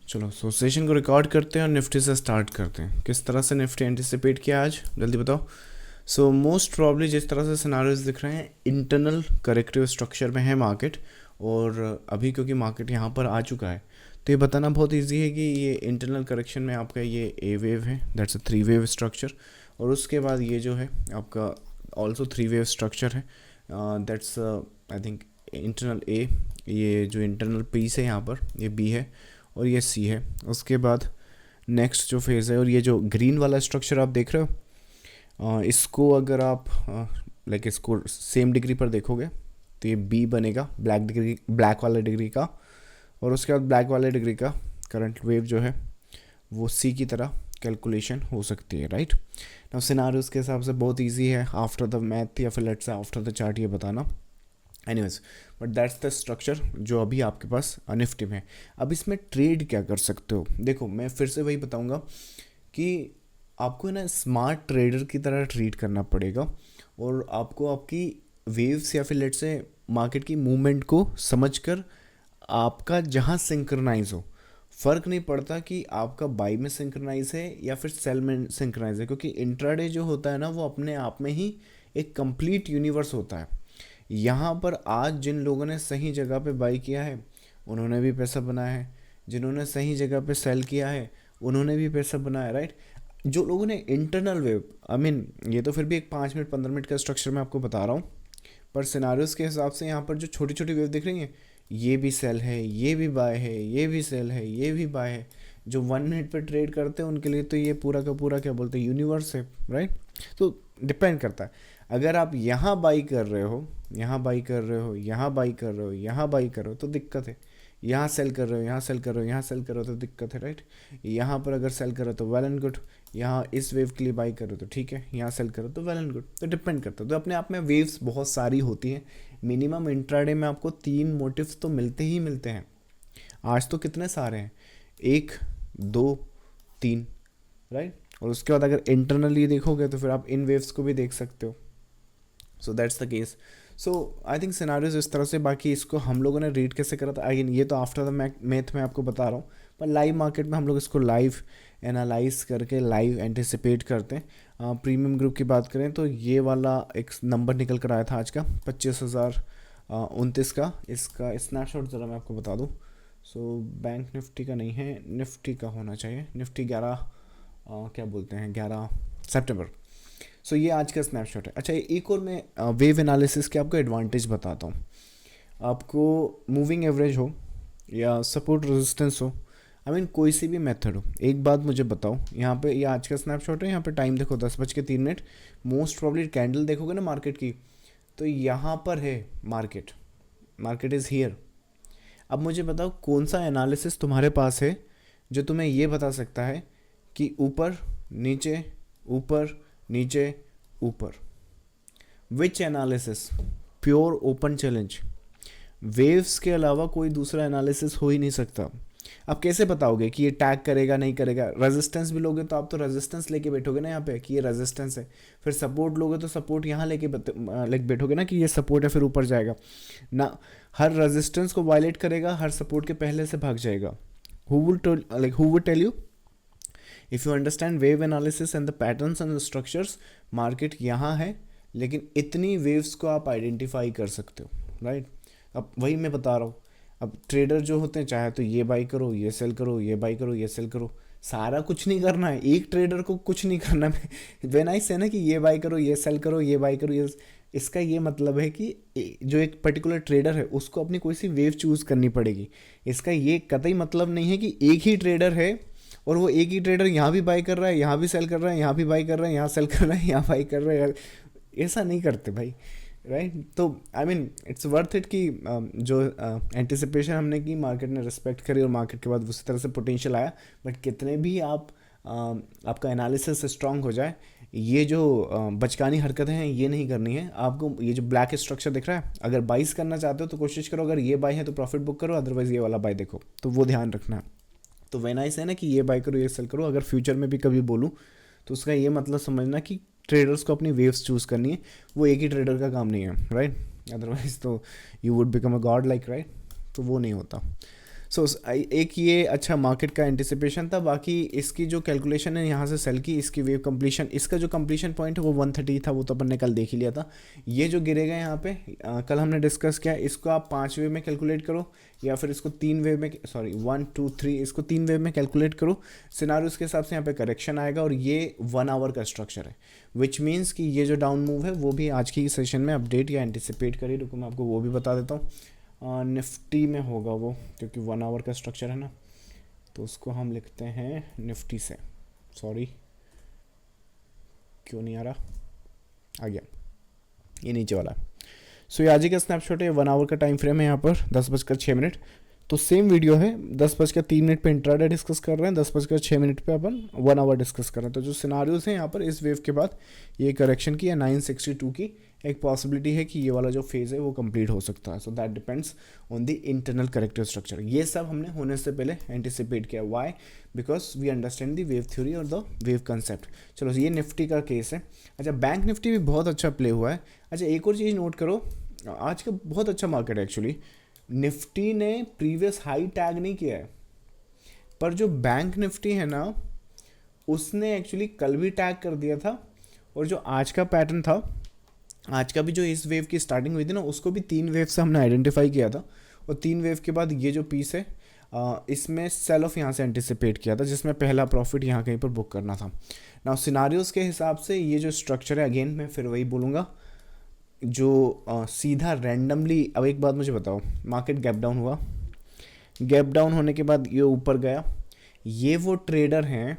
चलो सेशन को रिकॉर्ड करते हैं और निफ्टी से स्टार्ट करते हैं। किस तरह से निफ्टी एंटिसिपेट किया आज, जल्दी बताओ। मोस्ट प्रॉब्ली जिस तरह से सिनारियोज दिख रहे हैं, इंटरनल करेक्टिव स्ट्रक्चर में है मार्केट। और अभी क्योंकि मार्केट यहाँ पर आ चुका है, तो ये बताना बहुत इजी है कि ये इंटरनल करेक्शन में आपका ये ए वेव है, that's a three wave structure. और उसके बाद ये जो है आपका ऑल्सो थ्री वेव स्ट्रक्चर है, दैट्स आई थिंक इंटरनल ए। ये जो इंटरनल पीस है यहाँ पर, ये बी है और ये सी है। उसके बाद नेक्स्ट जो फेज़ है, और ये जो ग्रीन वाला स्ट्रक्चर आप देख रहे हो, इसको अगर आप लाइक इसको सेम डिग्री पर देखोगे तो ये बी बनेगा, ब्लैक वाले डिग्री का। और उसके बाद ब्लैक वाले डिग्री का करंट वेव जो है वो सी की तरह कैलकुलेशन हो सकती है, राइट। नाउ सिनारियोस के हिसाब से बहुत इजी है, आफ्टर द मैथ या फिर let's say after the chart ये बताना। Anyways, but that's the structure जो अभी आपके पास निफ्टी में है। अब इसमें ट्रेड क्या कर सकते हो, देखो मैं फिर से वही बताऊंगा कि आपको ना स्मार्ट ट्रेडर की तरह ट्रीट करना पड़ेगा। और आपको आपकी वेव्स या फिर लेट से मार्केट की मूवमेंट को समझकर आपका जहाँ सिंक्रनाइज हो, फ़र्क नहीं पड़ता कि आपका बाई में सिंक्रनाइज है या फिर सेल में सिंक्रनाइज है, क्योंकि इंट्राडे जो होता है ना वो अपने आप में ही एक कंप्लीट यूनिवर्स होता है। यहाँ पर आज जिन लोगों ने सही जगह पे बाई किया है उन्होंने भी पैसा बनाया है, जिन्होंने सही जगह पे सेल किया है उन्होंने भी पैसा बनाया, राइट। जो लोगों ने इंटरनल वेव, आई मीन ये तो फिर भी एक 5 मिनट 15 मिनट का स्ट्रक्चर मैं आपको बता रहा हूँ, पर सिनारियोस के हिसाब से यहाँ पर जो छोटी छोटी वेव दिख रही हैं, ये भी सेल है, ये भी बाय है, ये भी सेल है, ये भी बाय है। जो 1 मिनट पे ट्रेड करते हैं उनके लिए तो ये पूरा का पूरा क्या बोलते हैं, यूनिवर्स है, राइट। तो डिपेंड करता है, अगर आप यहाँ बाई कर रहे हो, यहाँ बाई कर रहे हो, यहाँ बाई कर रहे हो, यहाँ बाई कर रहे हो तो दिक्कत है। यहाँ सेल कर रहे हो, यहाँ सेल कर रहे हो, यहाँ सेल कर रहे हो तो दिक्कत है, राइट। यहाँ पर अगर सेल करो तो वेल एंड गुड, यहाँ इस वेव के लिए बाई करो तो ठीक है, यहाँ सेल करो तो वेल एंड गुड। तो डिपेंड करता है, तो अपने आप में वेव्स बहुत सारी होती हैं। मिनिमम इंट्राडे में आपको 3 मोटिव्स तो मिलते ही मिलते हैं। आज तो कितने सारे हैं, 1 2 3, राइट। और उसके बाद अगर इंटरनली देखोगे तो फिर आप इन वेव्स को भी देख सकते हो। सो that's the case. So I think scenarios इस तरह से, बाकी इसको हम लोगों ने रीड कैसे करा था अगेन ये तो आफ्टर द मैथ में आपको बता रहा हूँ, पर लाइव मार्केट में हम लोग इसको लाइव एनालाइज करके लाइव एंटिसिपेट करते हैं। प्रीमियम ग्रुप की बात करें तो ये वाला एक नंबर निकल कर आया था आज का 25,029 का। इसका स्नैपशॉट ज़रा मैं आपको बता दूँ। सो बैंक निफ्टी का नहीं है, निफ्टी का होना चाहिए, निफ्टी 11 क्या बोलते हैं 11 सितंबर। सो ये आज का स्नैपशॉट है। अच्छा, एक और मैं वेव एनालिसिस के आपको एडवांटेज बताता हूँ। आपको मूविंग एवरेज हो या सपोर्ट रेजिस्टेंस हो, आई मीन कोई सी भी मेथड हो, एक बात मुझे बताओ, यहाँ पे ये आज का स्नैपशॉट है, यहाँ पे टाइम देखो 10:03। मोस्ट प्रॉब्ली कैंडल देखोगे ना मार्केट की, तो यहाँ पर है मार्केट, मार्केट इज़ हियर। अब मुझे बताओ कौन सा एनालिसिस तुम्हारे पास है जो तुम्हें ये बता सकता है कि ऊपर नीचे ऊपर नीचे ऊपर। Which analysis, pure open challenge, waves के अलावा कोई दूसरा एनालिसिस हो ही नहीं सकता। आप कैसे बताओगे कि ये टैग करेगा नहीं करेगा, रेजिस्टेंस भी लोगे तो आप तो रेजिस्टेंस लेके बैठोगे ना यहाँ पे कि ये रेजिस्टेंस है, फिर सपोर्ट लोगे तो सपोर्ट यहाँ लेके लाइक बैठोगे ना कि ये सपोर्ट है फिर ऊपर जाएगा ना। हर रेजिस्टेंस को वायलेट करेगा, हर सपोर्ट के पहले से भाग जाएगा। Who would tell you? If you understand wave analysis and the patterns and the structures, market यहाँ है लेकिन इतनी वेव्स को आप आइडेंटिफाई कर सकते हो, राइट। अब वही मैं बता रहा हूँ, अब ट्रेडर जो होते हैं चाहे तो ये बाई करो, ये सेल करो, ये बाई करो, ये सेल करो, सारा कुछ नहीं करना है, एक ट्रेडर को कुछ नहीं करना है। वेन आई से ना कि ये बाई करो, ये सेल करो, ये बाई करो, ये, इसका ये मतलब है कि जो एक पर्टिकुलर ट्रेडर है उसको अपनी कोई सी वेव चूज़ करनी पड़ेगी। इसका ये कतई मतलब नहीं है कि एक ही ट्रेडर है और वो एक ही ट्रेडर यहाँ भी बाई कर रहा है, यहाँ भी सेल कर रहा है, यहाँ भी बाई कर रहा है, यहाँ सेल कर रहा है, यहाँ बाई कर रहा है। ऐसा नहीं करते भाई, राइट। तो I mean it's worth it कि जो एंटिसिपेशन हमने की मार्केट ने रिस्पेक्ट करी और मार्केट के बाद उसी तरह से पोटेंशियल आया। बट कितने भी आप आपका एनालिसिस स्ट्रांग हो जाए, ये जो बचकानी हरकतें हैं ये नहीं करनी है आपको। ये जो ब्लैक स्ट्रक्चर दिख रहा है, अगर बाइस करना चाहते हो तो कोशिश करो, अगर ये बाई है तो प्रॉफिट बुक करो, अदरवाइज ये वाला बाई देखो, तो वो ध्यान रखना है। तो वेन आई से ना कि ये बाई करो, ये सेल करो, अगर फ्यूचर में भी कभी बोलूँ तो उसका ये मतलब समझना कि ट्रेडर्स को अपनी वेव्स चूज़ करनी है, वो एक ही ट्रेडर का काम नहीं है, राइट। अदरवाइज तो you would become a God like, right. तो वो नहीं होता। सो एक ये अच्छा मार्केट का एंटिसिपेशन था। बाकी इसकी जो कैलकुलेशन है यहाँ से सेल की, इसकी वेव कंप्लीशन, इसका जो कंप्लीशन पॉइंट है वो 130 था, वो तो अपन ने कल देख ही लिया था। ये जो गिरेगा यहाँ पे कल हमने डिस्कस किया, इसको आप 5 वेव में कैलकुलेट करो या फिर इसको 3 वेव में, सॉरी 1 2 3, इसको 3 वेव में कैलकुलेट करो। सिनारियोस के हिसाब से यहाँ पे करेक्शन आएगा और ये 1 आवर का स्ट्रक्चर है, विच मीन्स कि ये जो डाउन मूव है वो भी आज की सेशन में अपडेट या एंटिसिपेट करी। रुको मैं आपको वो भी बता देता हूँ। निफ्टी में होगा वो, क्योंकि 1 आवर का स्ट्रक्चर है ना, तो उसको हम लिखते हैं निफ्टी से। सॉरी क्यों नहीं आ रहा, आ गया, ये नीचे वाला। सो ये आज ही का स्नैपशॉट है, 1 आवर का टाइम फ्रेम है यहाँ पर 10:06। तो सेम वीडियो है, 10:03 पे इंट्राडे डिस्कस कर रहे हैं, 10:06 पे अपन 1 आवर डिस्कस कर रहे हैं। तो जो सिनारियोज हैं यहाँ पर इस वेव के बाद ये करेक्शन की है 962 की, एक पॉसिबिलिटी है कि ये वाला जो फेज़ है वो कंप्लीट हो सकता है। So that depends on the internal corrective structure. ये सब हमने होने से पहले एंटिसिपेट किया। Why? Because we understand the wave theory और द वेव कंसेप्ट। चलो ये निफ्टी का केस है। अच्छा, बैंक निफ्टी भी बहुत अच्छा प्ले हुआ है। अच्छा, एक और चीज़ नोट करो, आज का बहुत अच्छा मार्केट है एक्चुअली। निफ्टी ने प्रीवियस हाई टैग नहीं किया है, पर जो बैंक निफ्टी है ना उसने एक्चुअली कल भी टैग कर दिया था। और जो आज का पैटर्न था, आज का भी जो इस वेव की स्टार्टिंग हुई थी ना, उसको भी 3 वेव से हमने आइडेंटिफाई किया था। और 3 वेव के बाद ये जो पीस है इसमें सेल ऑफ यहाँ से एंटिसिपेट किया था, जिसमें पहला प्रॉफिट यहाँ कहीं पर बुक करना था। नाउ सिनारियोज के हिसाब से ये जो स्ट्रक्चर है, अगेन मैं फिर वही बोलूँगा, जो सीधा रैंडमली, अब एक बात मुझे बताओ, मार्केट गैप डाउन हुआ, गैप डाउन होने के बाद ये ऊपर गया, ये वो ट्रेडर हैं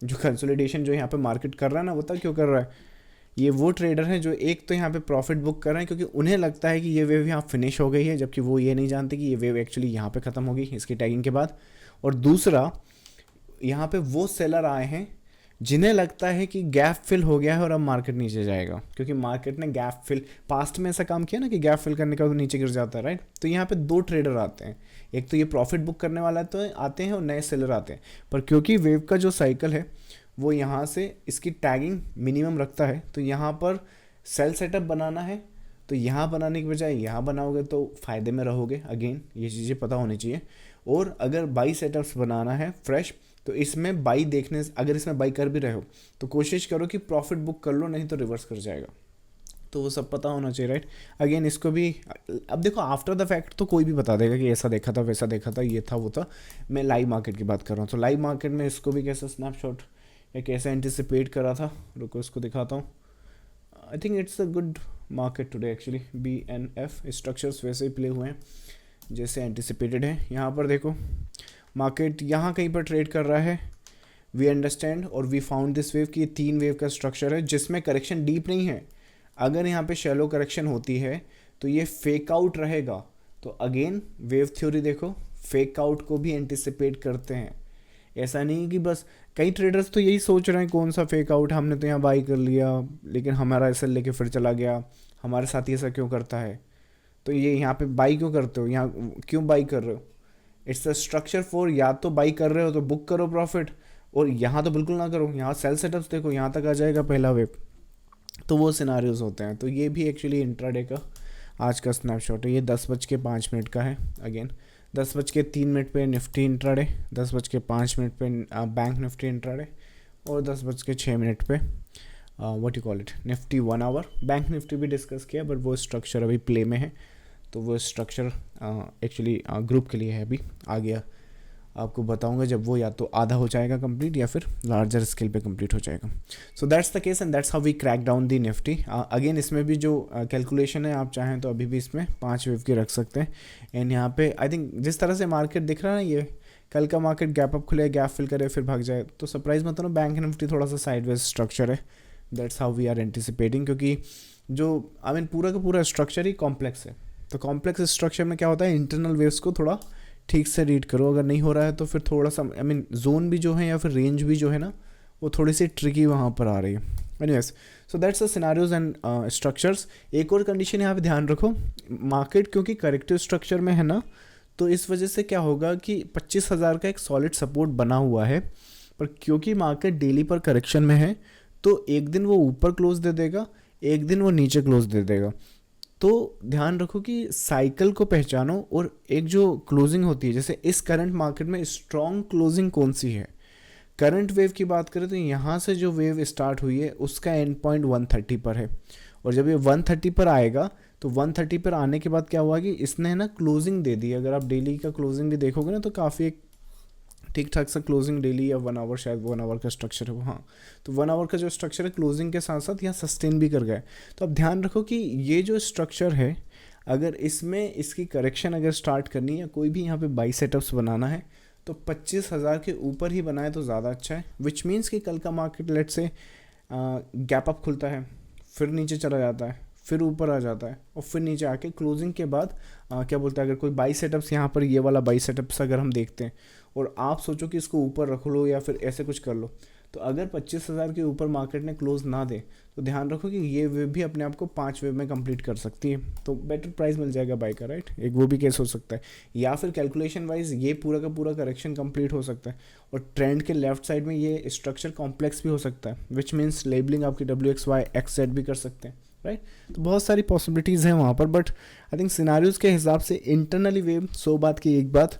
जो कंसोलिडेशन जो यहाँ पे मार्केट कर रहा है ना, बता क्यों कर रहा है? ये वो ट्रेडर हैं जो एक तो यहाँ पे प्रॉफिट बुक कर रहे हैं क्योंकि उन्हें लगता है कि ये वेव यहाँ फिनिश हो गई है, जबकि वो ये नहीं जानते कि ये वेव एक्चुअली यहाँ पे ख़त्म होगी इसकी टैगिंग के बाद। और दूसरा, यहाँ पे वो सेलर आए हैं जिन्हें लगता है कि गैप फिल हो गया है और अब मार्केट नीचे जाएगा, क्योंकि मार्केट ने गैप फिल पास्ट में ऐसा काम किया ना कि गैप फिल करने के बाद नीचे गिर जाता है, राइट। तो यहाँ पे 2 ट्रेडर आते हैं, एक तो ये प्रॉफिट बुक करने वाला तो आते हैं और नए सेलर आते हैं। पर क्योंकि वेव का जो साइकिल है वो यहाँ से इसकी टैगिंग मिनिमम रखता है, तो यहाँ पर सेल सेटअप बनाना है, तो यहाँ बनाने की बजाय यहाँ बनाओगे तो फ़ायदे में रहोगे। अगेन ये चीज़ें पता होनी चाहिए। और अगर बाई सेटअप्स बनाना है फ्रेश, तो इसमें बाई देखने, अगर इसमें बाई कर भी रहे हो तो कोशिश करो कि प्रॉफिट बुक कर लो, नहीं तो रिवर्स कर जाएगा। तो वो सब पता होना चाहिए, राइट। अगेन इसको भी, अब देखो आफ्टर द फैक्ट तो कोई भी बता देगा कि ऐसा देखा था, वैसा देखा था, ये था वो था। मैं लाइव मार्केट की बात कर रहा हूँ, तो लाइव मार्केट में इसको भी कैसा स्नैपशॉट या कैसे एंटिसिपेट करा था, रुको इसको दिखाता हूँ। I think it's a good market today actually. BNF structures वैसे ही प्ले हुए हैं जैसे एंटिसिपेटेड है। यहाँ पर देखो मार्केट यहाँ कहीं पर ट्रेड कर रहा है। वी अंडरस्टैंड और वी फाउंड दिस वेव कि ये 3 वेव का स्ट्रक्चर है जिसमें करेक्शन डीप नहीं है। अगर यहाँ पे शैलो करेक्शन होती है तो ये फेक आउट रहेगा। तो अगेन वेव थ्योरी देखो, फेक आउट को भी एंटिसिपेट करते हैं। ऐसा नहीं कि बस, कई ट्रेडर्स तो यही सोच रहे हैं कौन सा फेक आउट, हमने तो यहाँ बाई कर लिया लेकिन हमारा ऐसा लेके फिर चला गया, हमारे साथ ऐसा क्यों करता है, तो ये यहाँ पे बाई क्यों करते हो, यहाँ क्यों बाई कर रहे हो? इट्स अ स्ट्रक्चर फॉर, या तो बाई कर रहे हो तो बुक करो प्रॉफिट, और यहाँ तो बिल्कुल ना करो। यहाँ सेल सेटअप्स देखो, यहाँ तक आ जाएगा पहला वेव, तो वो सिनारियोज होते हैं। तो ये भी एक्चुअली इंट्राडे का आज का स्नैपशॉट है। ये 10:05 का है। अगेन 10:03 पे निफ्टी इंट्राडे, 10:05 पे बैंक निफ्टी इंट्राडे, और 10:06 पे what you call it Nifty 1 hour. Bank Nifty भी डिस्कस किया, बट वो स्ट्रक्चर अभी प्ले में है, तो वो स्ट्रक्चर एक्चुअली ग्रुप के लिए है। अभी आ गया, आपको बताऊंगा जब वो या तो आधा हो जाएगा कंप्लीट या फिर लार्जर स्केल पे कंप्लीट हो जाएगा। So that's the case and that's how we crack down the Nifty. Again इसमें भी जो कैलकुलेशन है, आप चाहें तो अभी भी इसमें 5 वेव की रख सकते हैं। एंड यहाँ पे आई थिंक जिस तरह से मार्केट दिख रहा है ना, ये कल का मार्केट गैप अप खुले, गैप फिल करे, फिर भाग जाए, तो सरप्राइज मत हो ना। बैंक निफ्टी थोड़ा सा साइडवेज स्ट्रक्चर है, that's how we are anticipating, क्योंकि जो आई मीन पूरा का पूरा स्ट्रक्चर ही कॉम्प्लेक्स है। तो कॉम्प्लेक्स स्ट्रक्चर में क्या होता है, इंटरनल वेव्स को थोड़ा ठीक से रीड करो। अगर नहीं हो रहा है तो फिर थोड़ा सा आई मीन जोन भी जो है या फिर रेंज भी जो है ना, वो थोड़ी सी ट्रिकी वहाँ पर आ रही है। Anyways, so that's the scenarios and structures. एक और कंडीशन यहाँ पे ध्यान रखो, मार्केट क्योंकि करेक्टिव स्ट्रक्चर में है ना, तो इस वजह से क्या होगा कि 25,000 का एक सॉलिड सपोर्ट बना हुआ है, पर क्योंकि मार्केट डेली पर करेक्शन में है, तो एक दिन वो ऊपर क्लोज दे देगा, एक दिन वो नीचे क्लोज दे देगा। तो ध्यान रखो कि साइकिल को पहचानो और एक जो क्लोजिंग होती है, जैसे इस करंट मार्केट में स्ट्रॉन्ग क्लोजिंग कौन सी है। करंट वेव की बात करें तो यहाँ से जो वेव स्टार्ट हुई है उसका एंड पॉइंट 130 पर है, और जब ये 130 पर आएगा तो 130 पर आने के बाद क्या हुआ कि इसने है ना क्लोजिंग दे दी। अगर आप डेली का क्लोजिंग भी देखोगे ना तो काफ़ी एक ठीक ठाक सा क्लोजिंग डेली या 1 आवर, शायद 1 आवर का स्ट्रक्चर है वो, हाँ। तो 1 आवर का जो स्ट्रक्चर है क्लोजिंग के साथ साथ यहाँ सस्टेन भी कर गया है। तो अब ध्यान रखो कि ये जो स्ट्रक्चर है, अगर इसमें इसकी करेक्शन अगर स्टार्ट करनी है, कोई भी यहाँ पे बाई सेटअप्स बनाना है तो 25,000 के ऊपर ही बनाए तो ज़्यादा अच्छा है। विच मीन्स कि कल का मार्केट लेट से गैप अप खुलता है, फिर नीचे चला जाता है, फिर ऊपर आ जाता है, और फिर नीचे आके क्लोजिंग के बाद क्या बोलते हैं, अगर कोई बाई सेटअप्स यहाँ पर ये वाला बाई सेटअप्स अगर हम देखते हैं और आप सोचो कि इसको ऊपर रख लो या फिर ऐसे कुछ कर लो, तो अगर 25,000 के ऊपर मार्केट ने क्लोज ना दे तो ध्यान रखो कि ये वेव भी अपने आप को 5 वेव में कंप्लीट कर सकती है, तो बेटर प्राइस मिल जाएगा बाई का, राइट। एक वो भी केस हो सकता है, या फिर कैलकुलेशन वाइज ये पूरा का पूरा करेक्शन कंप्लीट हो सकता है और ट्रेंड के लेफ्ट साइड में ये स्ट्रक्चर कॉम्प्लेक्स भी हो सकता है, विच मीन्स लेबलिंग आपकी WXY XZ भी कर सकते हैं, राइट। तो बहुत सारी पॉसिबिलिटीज़ हैं वहाँ पर, बट आई थिंक सिनारियोज़ के हिसाब से इंटरनली वेव 100 बात की एक बात,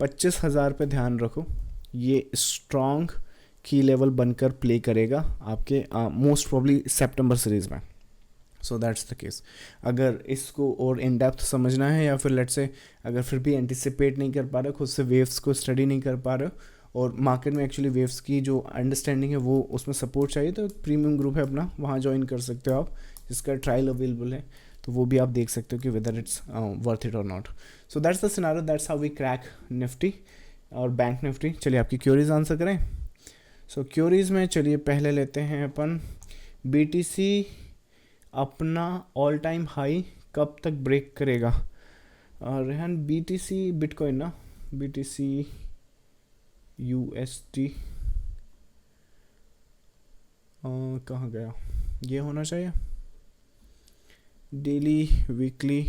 25,000 पे ध्यान रखो, ये स्ट्रॉन्ग की लेवल बनकर प्ले करेगा आपके मोस्ट प्रॉब्ली सितंबर सीरीज़ में। सो दैट्स द केस। अगर इसको और इन डेप्थ समझना है या फिर लेट से अगर फिर भी एंटिसिपेट नहीं कर पा रहे, खुद से वेव्स को स्टडी नहीं कर पा रहे हो और मार्केट में एक्चुअली वेव्स की जो अंडरस्टैंडिंग है वो उसमें सपोर्ट चाहिए, तो प्रीमियम ग्रुप है अपना, वहाँ ज्वाइन कर सकते हो आप, जिसका ट्रायल अवेलेबल है, तो वो भी आप देख सकते हो कि वेदर इट्स वर्थ इट और not. So that's the scenario, that's how we crack Nifty और बैंक निफ्टी। चलिए आपकी क्यूरीज आंसर करें। सो क्यूरीज में चलिए पहले लेते हैं अपन, BTC अपना ऑल टाइम हाई कब तक ब्रेक करेगा। रेहान BTC बिटकॉइन ना, BTC USD कहाँ गया, ये होना चाहिए daily weekly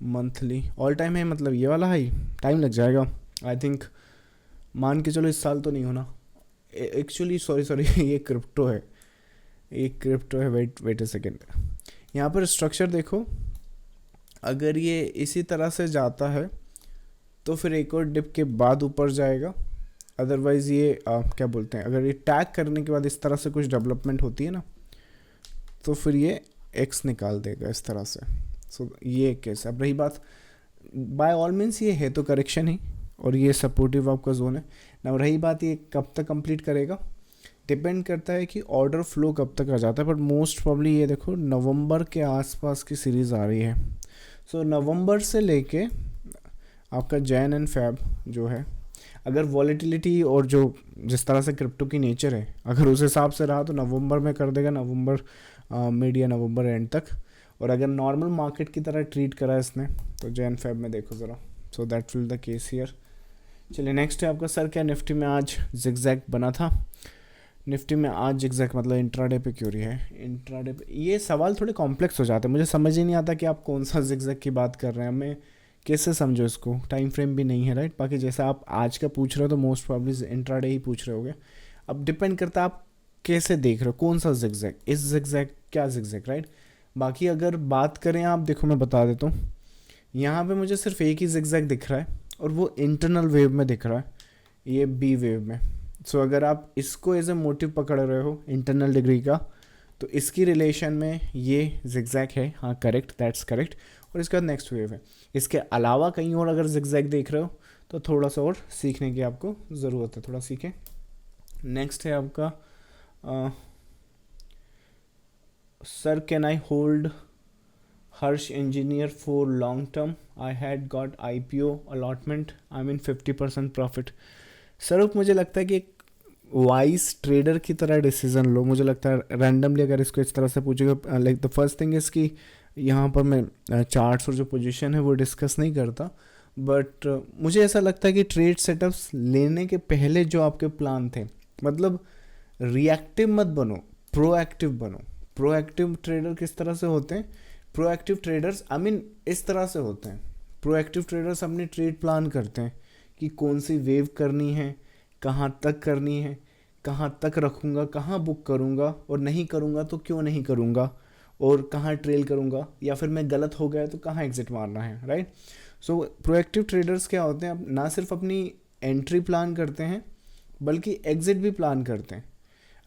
monthly all time है, मतलब ये वाला हाई, टाइम लग जाएगा आई थिंक, मान के चलो इस साल तो नहीं होना एक्चुअली, सॉरी ये क्रिप्टो है, वेट अ सेकेंड। यहाँ पर स्ट्रक्चर देखो, अगर ये इसी तरह से जाता है तो फिर एक और डिप के बाद ऊपर जाएगा, अदरवाइज़ ये क्या बोलते हैं, अगर ये टैग करने के बाद इस तरह से कुछ डेवलपमेंट होती है ना तो फिर ये एक्स निकाल देगा इस तरह से। सो ये एक केस है। अब रही बात, बाय ऑल मीन्स ये है तो करेक्शन ही और ये सपोर्टिव आपका जोन है ना। रही बात ये कब तक कंप्लीट करेगा, डिपेंड करता है कि ऑर्डर फ्लो कब तक आ जाता है, बट मोस्ट प्रॉब्ली ये देखो नवंबर के आसपास की सीरीज़ आ रही है। सो नवंबर से लेके आपका जैन एंड फेब जो है, अगर वॉलेटिलिटी और जो जिस तरह से क्रिप्टो की नेचर है अगर उस हिसाब से रहा तो नवंबर में कर देगा, नवंबर मिड या नवंबर एंड तक, और अगर नॉर्मल मार्केट की तरह ट्रीट करा इसने तो जैन फेब में देखो ज़रा। So that will the case here. चलिए नेक्स्ट है आपका, सर क्या निफ्टी में आज जिगजैग बना था। निफ्टी में आज जिगजैग मतलब इंट्राडे पे क्यों रही है, इंट्राडे पे ये सवाल थोड़े कॉम्प्लेक्स हो जाते हैं, मुझे समझ ही नहीं आता कि आप कौन सा जिगजैग की बात कर रहे हैं, मैं कैसे समझो इसको, टाइम फ्रेम भी नहीं है, राइट। बाकी जैसा आप आज का पूछ रहे हो तो मोस्ट प्रॉब्ली इंट्राडे ही पूछ रहे होगे। अब डिपेंड करता है आप कैसे देख रहे हो, कौन सा जिगजैग, इस जिगजैग क्या जिगजैग, राइट। बाकी अगर बात करें आप देखो मैं बता देता हूँ, यहाँ पे मुझे सिर्फ एक ही जिगजैग दिख रहा है और वो इंटरनल वेव में दिख रहा है, ये बी वेव में। सो अगर आप इसको एज ए मोटिव पकड़ रहे हो इंटरनल डिग्री का तो इसकी रिलेशन में ये जिगजैग है, हाँ करेक्ट, दैट्स करेक्ट। और इसके बाद नेक्स्ट वेव है, इसके अलावा कहीं और अगर जिगजैग देख रहे हो तो थोड़ा सा और सीखने की आपको ज़रूरत है, थोड़ा सीखें। नेक्स्ट है आपका sir can I hold Harsh engineer for long term, I had got IPO allotment, I mean 50% profit. Sir मुझे लगता है कि एक वाइज ट्रेडर की तरह डिसीजन लो, मुझे लगता है रैंडमली अगर इसको इस तरह से पूछेगा, like the first thing is कि यहाँ पर मैं चार्ट्स और जो पोजीशन है वो डिस्कस नहीं करता, बट मुझे ऐसा लगता है कि ट्रेड सेटअप्स लेने के पहले जो आपके प्लान थे, मतलब रिएक्टिव मत बनो, प्रोएक्टिव बनो। प्रोएक्टिव ट्रेडर किस तरह से होते हैं, प्रोएक्टिव ट्रेडर्स आई मीन इस तरह से होते हैं, प्रोएक्टिव ट्रेडर्स अपनी ट्रेड प्लान करते हैं कि कौन सी वेव करनी है, कहाँ तक करनी है, कहाँ तक रखूँगा, कहाँ बुक करूँगा और नहीं करूँगा तो क्यों नहीं करूँगा, और कहाँ ट्रेल करूँगा, या फिर मैं गलत हो गया तो कहाँ एग्जिट मारना है, राइट। सो प्रोएक्टिव ट्रेडर्स क्या होते हैं, ना सिर्फ अपनी एंट्री प्लान करते हैं बल्कि एग्जिट भी प्लान करते हैं।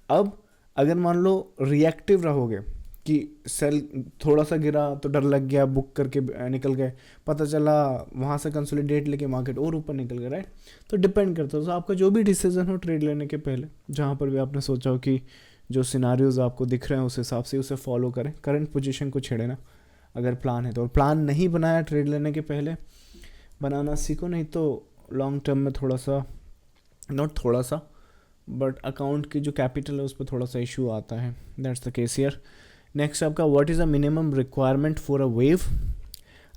अब अगर मान लो रिएक्टिव रहोगे कि सेल थोड़ा सा गिरा तो डर लग गया, बुक करके निकल गए, पता चला वहाँ से कंसोलिडेट लेके मार्केट और ऊपर निकल गया, राइट। तो डिपेंड करता है, तो आपका जो भी डिसीजन हो ट्रेड लेने के पहले, जहाँ पर भी आपने सोचा हो कि जो सिनारियोज आपको दिख रहे हैं उस हिसाब से उसे फॉलो करें, करंट पोजीशन को छेड़े ना अगर प्लान है तो। और प्लान नहीं बनाया ट्रेड लेने के पहले, बनाना सीखो, नहीं तो लॉन्ग टर्म में थोड़ा सा, नॉट थोड़ा सा बट अकाउंट की जो कैपिटल है उस पर थोड़ा सा इशू आता है। That's the case here. Next आपका what is a minimum requirement for a wave.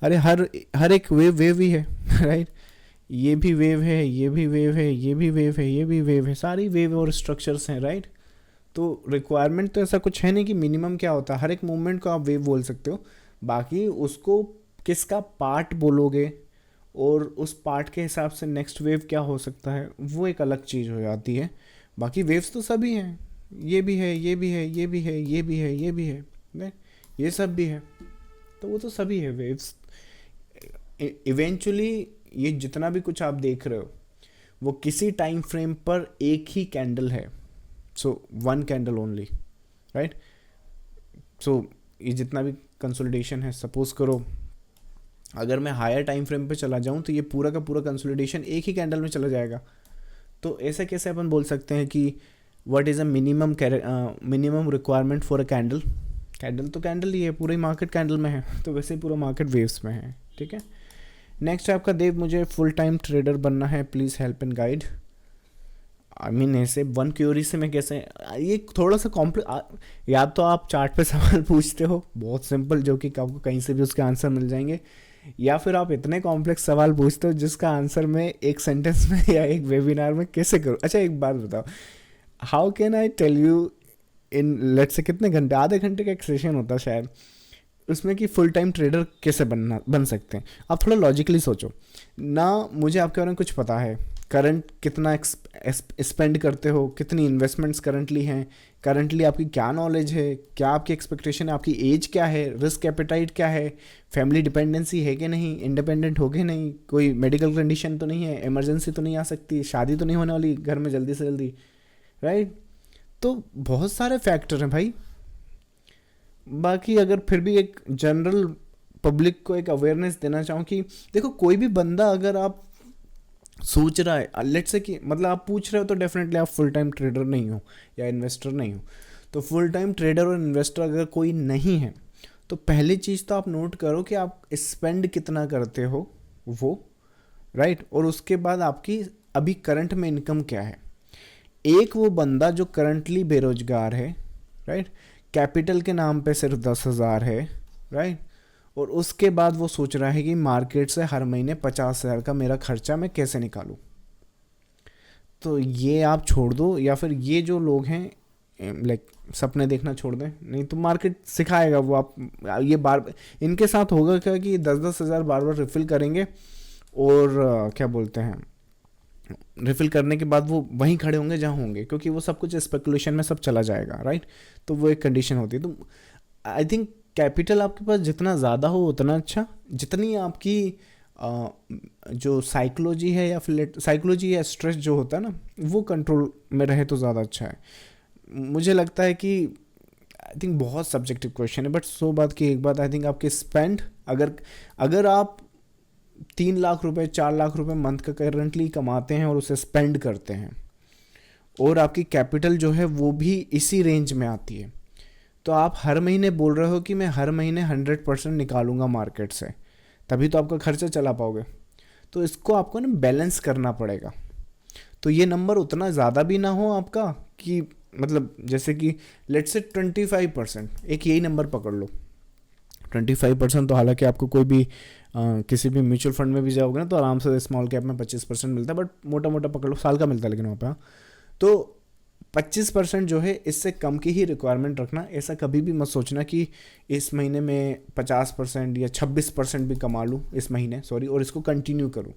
अरे हर एक वेव ही है राइट। ये भी वेव है, ये भी वेव है, ये भी वेव है, ये भी वेव है, सारी वेव और स्ट्रक्चर्स हैं, राइट। तो रिक्वायरमेंट तो ऐसा कुछ है नहीं कि मिनिमम क्या होता है, हर एक मूवमेंट को आप वेव बोल सकते हो। बाकी उसको किसका पार्ट बोलोगे और उस पार्ट के हिसाब से नेक्स्ट वेव क्या हो सकता है वो एक अलग चीज़ हो जाती है। बाकी वेव्स तो सभी हैं, ये भी है, ये भी है, ये भी है, ये भी है, ये भी है, नहीं ये सब भी है, तो वो तो सभी है वेव्स। इवेंचुअली ये जितना भी कुछ आप देख रहे हो वो किसी टाइम फ्रेम पर एक ही कैंडल है, so one candle only, right. So ये जितना भी कंसोलिडेशन है, सपोज करो अगर मैं हायर टाइम फ्रेम पे चला जाऊं तो ये पूरा का पूरा कंसोलिडेशन एक ही कैंडल में चला जाएगा। तो ऐसे कैसे अपन बोल सकते हैं कि what is a minimum requirement for a candle. Candle तो कैंडल ही है, पूरी मार्केट कैंडल में है, तो वैसे ही पूरा मार्केट वेव्स में है, ठीक है। नेक्स्ट आपका देव, मुझे फुल टाइम ट्रेडर बनना है, please help and guide. I mean ऐसे वन क्यूरी से मैं कैसे, ये थोड़ा सा कॉम्प्लेक्स, या तो आप चार्ट पे सवाल पूछते हो बहुत सिंपल जो कि आपको कहीं से भी उसके आंसर मिल जाएंगे, या फिर आप इतने कॉम्प्लेक्स सवाल पूछते हो जिसका आंसर मैं एक सेंटेंस में या एक वेबिनार में कैसे करूँ। अच्छा एक बात बताओ, how can I tell you in let's से कितने घंटे, आधे घंटे का एक सेशन होता है शायद उसमें, कि फुल टाइम ट्रेडर कैसे बन सकते हैं। आप थोड़ा लॉजिकली सोचो ना, मुझे आपके बारे में कुछ पता है, करंट कितना स्पेंड करते हो, कितनी इन्वेस्टमेंट्स करंटली हैं, करंटली आपकी क्या नॉलेज है, क्या आपकी एक्सपेक्टेशन है, आपकी एज क्या है, रिस्क एपेटाइट क्या है, फैमिली डिपेंडेंसी है कि नहीं, इंडिपेंडेंट हो कि नहीं, कोई मेडिकल कंडीशन तो नहीं है, इमरजेंसी तो नहीं आ सकती, शादी तो नहीं होने वाली घर में जल्दी से जल्दी, राइट। तो बहुत सारे फैक्टर हैं भाई। बाकी अगर फिर भी एक जनरल पब्लिक को एक अवेयरनेस देना चाहूँ कि देखो कोई भी बंदा अगर आप सोच रहा है, लेट्स से कि मतलब आप पूछ रहे हो तो डेफिनेटली आप फुल टाइम ट्रेडर नहीं हो या इन्वेस्टर नहीं हो। तो फुल टाइम ट्रेडर और इन्वेस्टर अगर कोई नहीं है तो पहली चीज़ तो आप नोट करो कि आप स्पेंड कितना करते हो वो, राइट। और उसके बाद आपकी अभी करंट में इनकम क्या है। एक वो बंदा जो करंटली बेरोजगार है, राइट, कैपिटल के नाम पे सिर्फ 10,000 है, राइट, और उसके बाद वो सोच रहा है कि मार्केट से हर महीने 50,000 का मेरा खर्चा मैं कैसे निकालूं। तो ये आप छोड़ दो, या फिर ये जो लोग हैं लाइक सपने देखना छोड़ दें, नहीं तो मार्केट सिखाएगा वो। आप ये बार इनके साथ होगा क्या कि 10-10 हज़ार बार बार रिफ़िल करेंगे और क्या बोलते हैं, रिफ़िल करने के बाद वो वहीं खड़े होंगे जहाँ होंगे, क्योंकि वो सब कुछ स्पेकुलेशन में सब चला जाएगा, राइट। तो वो एक कंडीशन होती है। तो आई थिंक कैपिटल आपके पास जितना ज़्यादा हो उतना अच्छा, जितनी आपकी जो साइकोलॉजी है या फिर साइकोलॉजी या स्ट्रेस जो होता है ना वो कंट्रोल में रहे तो ज़्यादा अच्छा है। मुझे लगता है कि आई थिंक बहुत सब्जेक्टिव क्वेश्चन है, बट सो बात की एक बात, आई थिंक आपके स्पेंड अगर आप 3 लाख रुपए 4 लाख रुपए मंथ का करंटली कमाते हैं और उसे स्पेंड करते हैं और आपकी कैपिटल जो है वो भी इसी रेंज में आती है, तो आप हर महीने बोल रहे हो कि मैं हर महीने 100% निकालूंगा मार्केट से, तभी तो आपका खर्चा चला पाओगे। तो इसको आपको ना बैलेंस करना पड़ेगा। तो ये नंबर उतना ज़्यादा भी ना हो आपका कि मतलब जैसे कि लेट्स से 25%, एक यही नंबर पकड़ लो 25%। तो हालांकि आपको कोई भी किसी भी म्यूचुअल फंड में भी जाओगे ना तो आराम से स्मॉल कैप में 25% मिलता है, बट मोटा मोटा पकड़ लो साल का मिलता है लेकिन वहाँ पे। हाँ, तो 25% जो है इससे कम की ही रिक्वायरमेंट रखना। ऐसा कभी भी मत सोचना कि इस महीने में 50% या 26% भी कमा लूँ इस महीने, सॉरी, और इसको कंटिन्यू करूँ,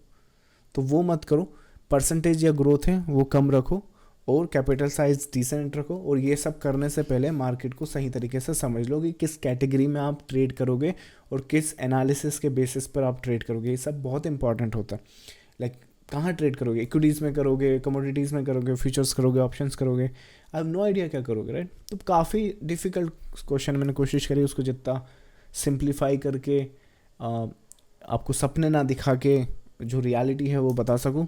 तो वो मत करो। परसेंटेज या ग्रोथ है वो कम रखो और कैपिटल साइज डिसेंट रखो। और ये सब करने से पहले मार्केट को सही तरीके से समझ लो कि किस कैटेगरी में आप ट्रेड करोगे और किस एनालिसिस के बेसिस पर आप ट्रेड करोगे। ये सब बहुत इंपॉर्टेंट होता है। लाइक कहाँ ट्रेड करोगे, इक्विटीज़ में करोगे, कमोडिटीज़ में करोगे, फ्यूचर्स करोगे, ऑप्शंस करोगे, आई हैव नो आइडिया क्या करोगे, राइट। तो काफ़ी डिफ़िकल्ट क्वेश्चन मैंने कोशिश करी उसको जितना सिंप्लीफाई करके आपको सपने ना दिखा के जो रियलिटी है वो बता सकूं।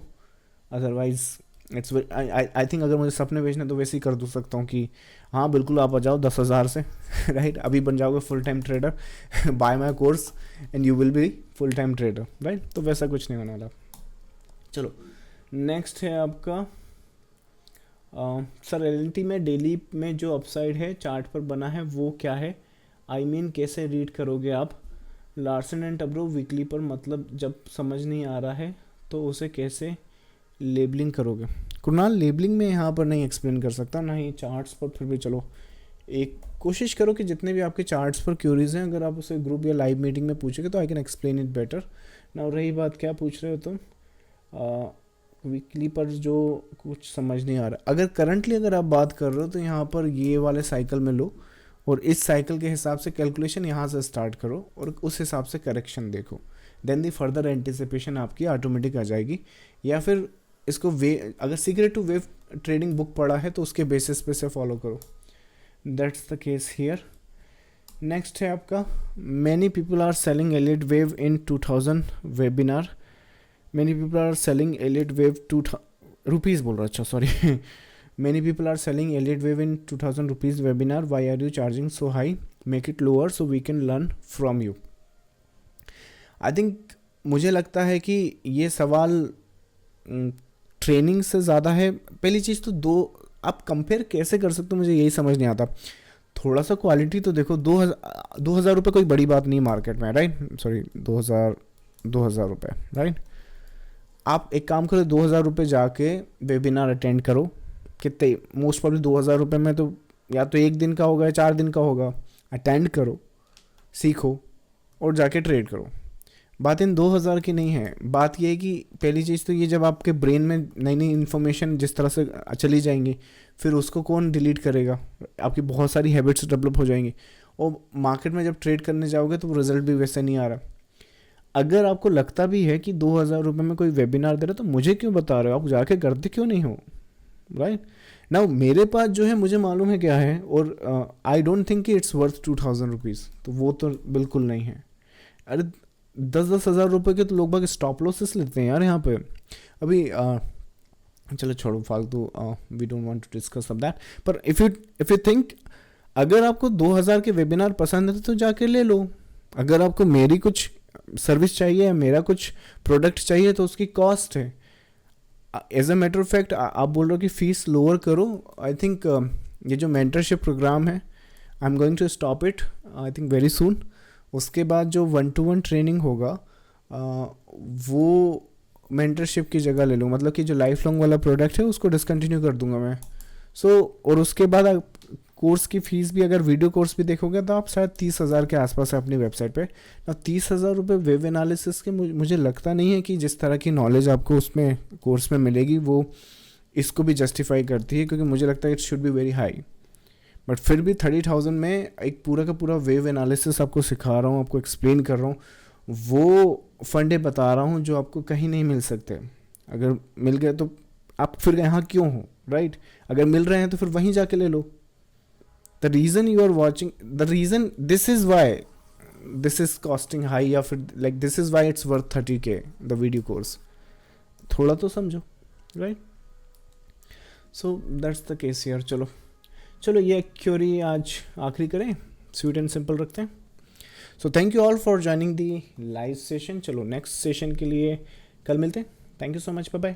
अदरवाइज़ इट्स आई थिंक अगर मुझे सपने भेजने तो वैसे ही कर दो सकता हूँ कि हाँ बिल्कुल आप आ जाओ 10,000 से राइट, अभी बन जाओगे full time trader, bye my course and you will be full time trader, right. तो वैसा कुछ नहीं होने वाला। चलो नेक्स्ट है आपका सर रियलिटी में डेली में जो अपसाइड है चार्ट पर बना है वो क्या है, आई मीन कैसे रीड करोगे आप। लार्सन एंड टब्रो वीकली पर, मतलब जब समझ नहीं आ रहा है तो उसे कैसे लेबलिंग करोगे। कुणाल लेबलिंग में यहाँ पर नहीं एक्सप्लेन कर सकता, ना ही चार्ट्स पर, फिर भी चलो एक कोशिश करो कि जितने भी आपके चार्ट्स पर क्यूरीज हैं अगर आप उसे ग्रुप या लाइव मीटिंग में पूछोगे तो I can explain it better ना। रही बात क्या पूछ रहे हो तुम, वीकली पर जो कुछ समझ नहीं आ रहा, अगर करंटली अगर आप बात कर रहे हो तो यहाँ पर ये वाले साइकिल में लो और इस साइकिल के हिसाब से कैलकुलेशन यहाँ से स्टार्ट करो और उस हिसाब से करेक्शन देखो, देन दी फर्दर एंटिसिपेशन आपकी ऑटोमेटिक आ जाएगी। या फिर इसको अगर secret to wave trading book पढ़ा है तो उसके बेसिस पे से फॉलो करो, that's the case here. Next है आपका many people are selling elite wave in 2000 webinar, many people are selling elite wave rupees बोल रहा, अच्छा sorry many people are selling elite wave in 2000 rupees webinar, why are you charging so high, make it lower so we can learn from you। I think मुझे लगता है कि ये सवाल training से ज़्यादा है। पहली चीज़ तो आप कंपेयर कैसे कर सकते हो मुझे यही समझ नहीं आता। थोड़ा सा क्वालिटी तो देखो, 2000 रुपये कोई बड़ी बात नहीं मार्केट में, राइट, सॉरी 2000 रुपये, राइट। आप एक काम करो, 2000 रुपये जाके वेबिनार अटेंड करो, कितने मोस्ट प्रॉब्ली 2000 रुपये में तो या तो एक दिन का होगा या 4 दिन का होगा, अटेंड करो, सीखो और जाके ट्रेड करो। बात इन 2000 की नहीं है, बात ये है कि पहली चीज़ तो ये जब आपके ब्रेन में नई नई इन्फॉर्मेशन जिस तरह से चली जाएंगी फिर उसको कौन डिलीट करेगा, आपकी बहुत सारी हैबिट्स डेवलप हो जाएंगी और मार्केट में जब ट्रेड करने जाओगे तो रिजल्ट भी वैसे नहीं आ रहा। अगर आपको लगता भी है कि 2000 रुपये में कोई वेबिनार दे रहा तो मुझे क्यों बता रहे हो, आप जाके करते क्यों नहीं हो, राइट ना। मेरे पास जो है मुझे मालूम है क्या है और आई डोंट थिंक कि इट्स वर्थ 2000 रुपीज़, तो वो तो बिल्कुल नहीं है। अरे 10-10 हज़ार रुपये के तो लोग बाग स्टॉप लॉसेस लेते हैं यार यहाँ पे। अभी चलो छोड़ो फालतू, we don't want to discuss of that. पर इफ़ यू थिंक अगर आपको 2000 के वेबिनार पसंद है तो जाके ले लो। अगर आपको मेरी कुछ सर्विस चाहिए या मेरा कुछ प्रोडक्ट चाहिए तो उसकी कॉस्ट है। As a matter of fact आप बोल रहे हो कि फ़ीस लोअर करो, आई थिंक ये जो मेंटरशिप प्रोग्राम है I am going to stop it I think very soon. उसके बाद जो 1-to-1 ट्रेनिंग होगा वो मेंटरशिप की जगह ले लूँ, मतलब कि जो लाइफ लॉन्ग वाला प्रोडक्ट है उसको डिसकंटिन्यू कर दूंगा मैं। और उसके बाद कोर्स की फ़ीस भी, अगर वीडियो कोर्स भी देखोगे तो आप शायद 30,000 के आसपास है अपनी वेबसाइट पे ना। 30,000 रुपये वेब एनालिसिस के मुझे लगता नहीं है कि जिस तरह की नॉलेज आपको उसमें कोर्स में मिलेगी वो इसको भी जस्टिफाई करती है, क्योंकि मुझे लगता है it should be very high. But फिर भी 30,000 में एक पूरा का पूरा वेव एनालिसिस आपको सिखा रहा हूँ, आपको एक्सप्लेन कर रहा हूँ, वो फंडे बता रहा हूँ जो आपको कहीं नहीं मिल सकते। अगर मिल गए तो आप फिर यहाँ क्यों हो, राइट। अगर मिल रहे हैं तो फिर वहीं जाके ले लो। The reason you are watching, the reason this is why this is costing high, या फिर like this is why it's worth 30K the video course. थोड़ा तो समझो, right. So that's the case here. चलो ये क्यूरी आज आखिरी करें, स्वीट एंड सिंपल रखते हैं। So thank you all for joining the live session. चलो नेक्स्ट सेशन के लिए कल मिलते हैं। Thank you so much, bye bye.